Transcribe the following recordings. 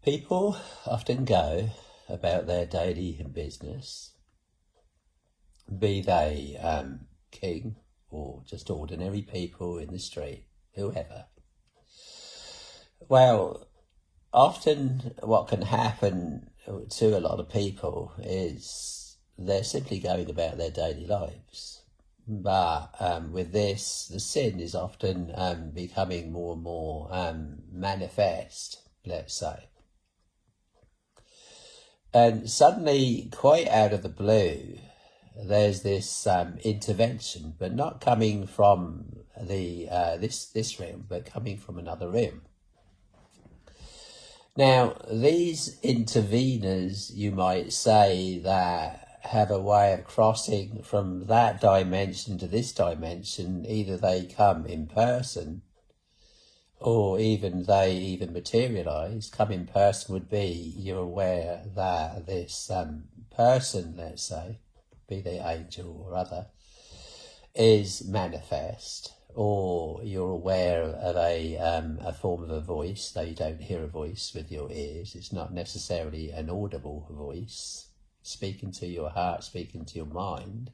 People often go about their daily business, be they king or just ordinary people in the street, whoever. Well, often what can happen to a lot of people is they're simply going about their daily lives. But with this, the sin is often becoming more and more manifest, let's say. And suddenly, quite out of the blue, there's this intervention, but not coming from the this realm, but coming from another realm. Now, these interveners, you might say, that have a way of crossing from that dimension to this dimension. Either they come in person, or they even materialise. Come in person would be you're aware that this person, let's say, be they angel or other, is manifest, or you're aware of a form of a voice, though you don't hear a voice with your ears. It's not necessarily an audible voice, speaking to your heart, speaking to your mind.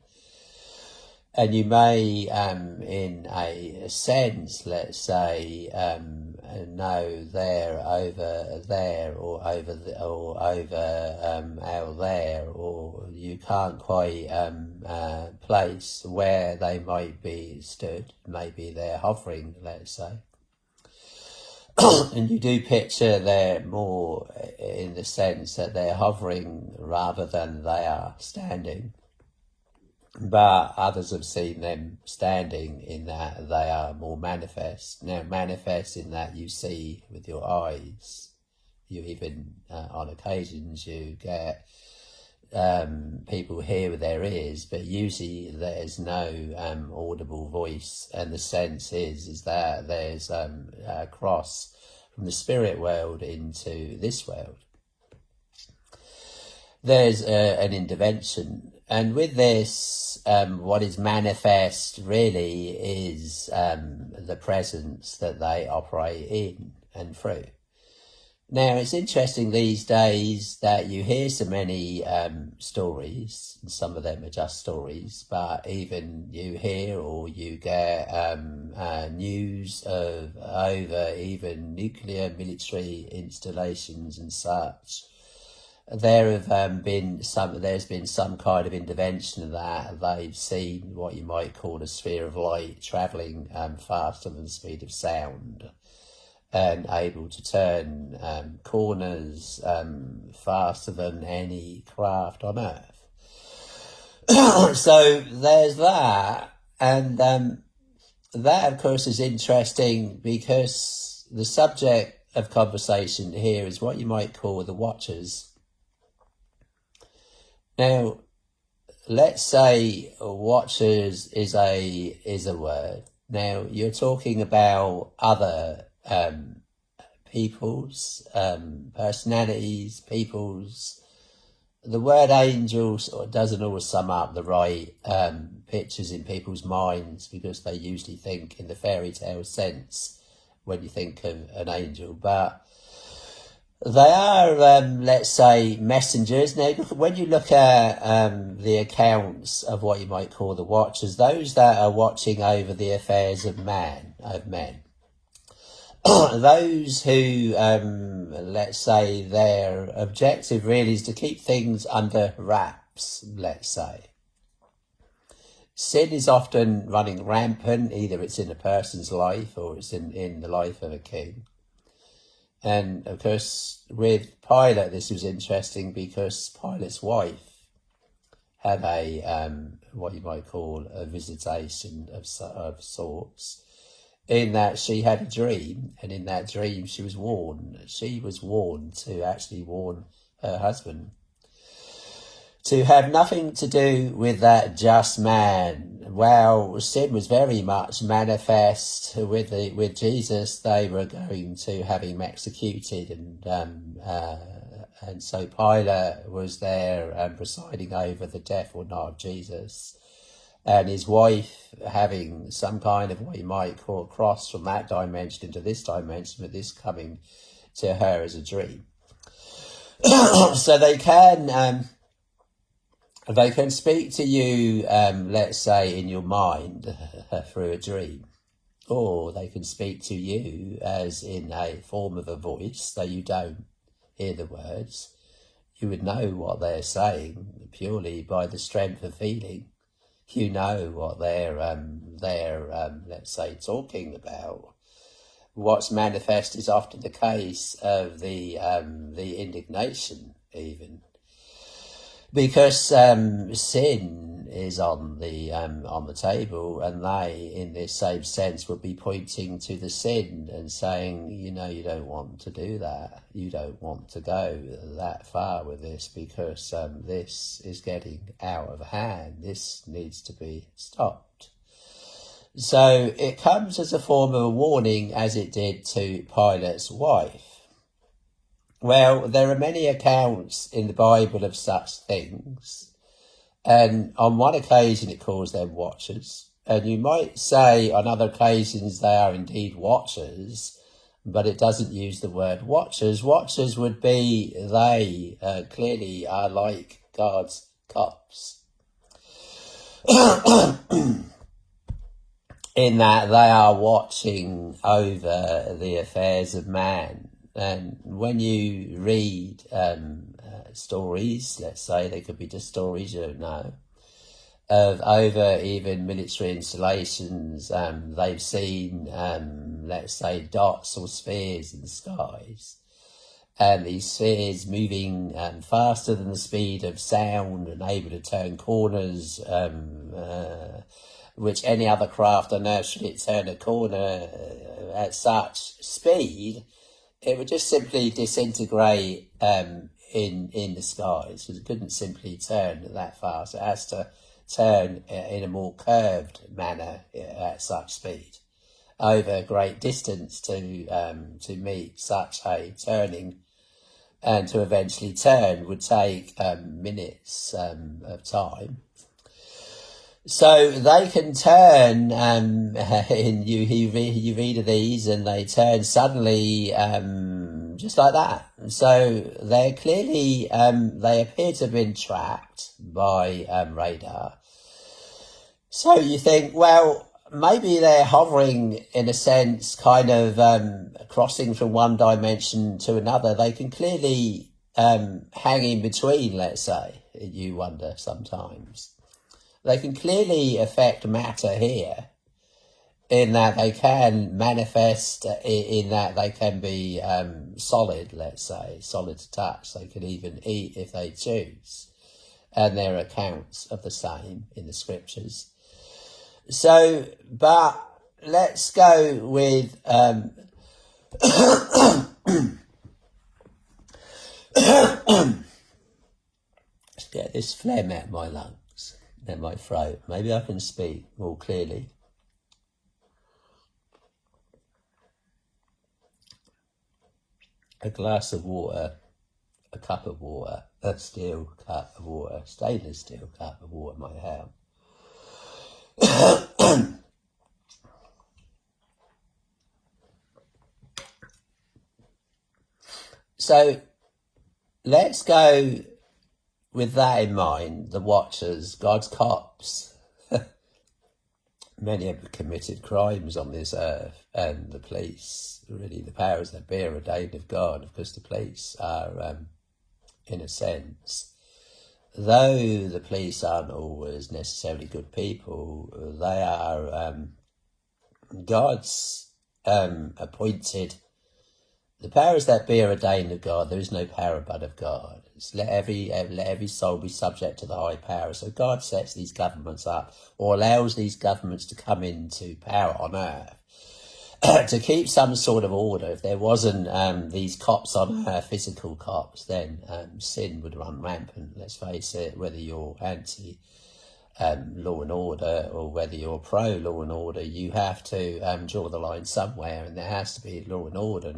And you may, in a sense, let's say, know they're over there, or over out there, or you can't quite place where they might be stood. Maybe they're hovering, let's say. And you do picture they're more in the sense that they're hovering rather than they are standing. But others have seen them standing, in that they are more manifest. Now, manifest in that you see with your eyes. You even, on occasions, you get people hear with their ears, but usually there's no audible voice. And the sense is that there's a cross from the spirit world into this world. There's an intervention. And with this, what is manifest really is the presence that they operate in and through. Now, it's interesting these days that you hear so many stories, and some of them are just stories, but even you hear or you get news of over even nuclear military installations and such. There's been some kind of intervention that they've seen what you might call a sphere of light travelling faster than the speed of sound, and able to turn corners faster than any craft on earth. So there's that, and that of course is interesting because the subject of conversation here is what you might call the watchers. Now, let's say watchers is a word. Now, you're talking about other people's personalities, people's. The word angels doesn't always sum up the right pictures in people's minds, because they usually think in the fairy tale sense when you think of an angel, but they are, let's say, messengers. Now, when you look at the accounts of what you might call the watchers, those that are watching over the affairs of men, those who, let's say, their objective really is to keep things under wraps, let's say. Sin is often running rampant, either it's in a person's life or it's in the life of a king. And of course, with Pilate, this was interesting because Pilate's wife had what you might call a visitation of sorts, in that she had a dream, and in that dream she was warned. She was warned to actually warn her husband to have nothing to do with that just man. Well, sin was very much manifest with Jesus. They were going to have him executed, and so Pilate was there presiding over the death or not of Jesus, and his wife having some kind of what you might call cross from that dimension into this dimension, with this coming to her as a dream. So they can speak to you, let's say, in your mind through a dream, or they can speak to you as in a form of a voice, though you don't hear the words. You would know what they're saying purely by the strength of feeling. You know what they're let's say, talking about. What's manifest is often the case of the indignation, even. Because sin is on the table, and they, in this same sense, would be pointing to the sin and saying, you don't want to do that. You don't want to go that far with this, because this is getting out of hand. This needs to be stopped. So it comes as a form of a warning, as it did to Pilate's wife. Well, there are many accounts in the Bible of such things, and on one occasion it calls them watchers, and you might say on other occasions they are indeed watchers, but it doesn't use the word watchers. Watchers would be, they clearly are like God's cops, in that they are watching over the affairs of man. And when you read stories, let's say, they could be just stories, you don't know, of over even military installations, they've seen, let's say, dots or spheres in the skies, and these spheres moving faster than the speed of sound and able to turn corners, which any other craft on Earth, should it turn a corner at such speed, it would just simply disintegrate in the skies, because it couldn't simply turn that fast. It has to turn in a more curved manner at such speed over a great distance to meet such a turning, and to eventually turn would take minutes of time. So they can turn, you read of these, and they turn suddenly, just like that. So they're clearly, they appear to have been tracked by radar. So you think, well, maybe they're hovering, in a sense, kind of crossing from one dimension to another. They can clearly hang in between, let's say, you wonder sometimes. They can clearly affect matter here, in that they can manifest, in that they can be solid, let's say, solid to touch. They can even eat if they choose. And there are accounts of the same in the scriptures. So, but let's go with let's get this phlegm out of my lungs and my throat. Maybe I can speak more clearly. A glass of water, a cup of water, a steel cup of water, stainless steel cup of water might help. So let's go with that in mind, the watchers, God's cops. Many have committed crimes on this earth, and the police, really the powers that be, are ordained of God, because the police are, in a sense, though the police aren't always necessarily good people, they are God's appointed. The powers that be are ordained of God. There is no power but of God. Let every soul be subject to the high power. So God sets these governments up, or allows these governments to come into power on earth to keep some sort of order. If there wasn't these cops on earth, physical cops, then sin would run rampant. Let's face it, whether you're anti law and order or whether you're pro law and order, you have to draw the line somewhere, and there has to be law and order.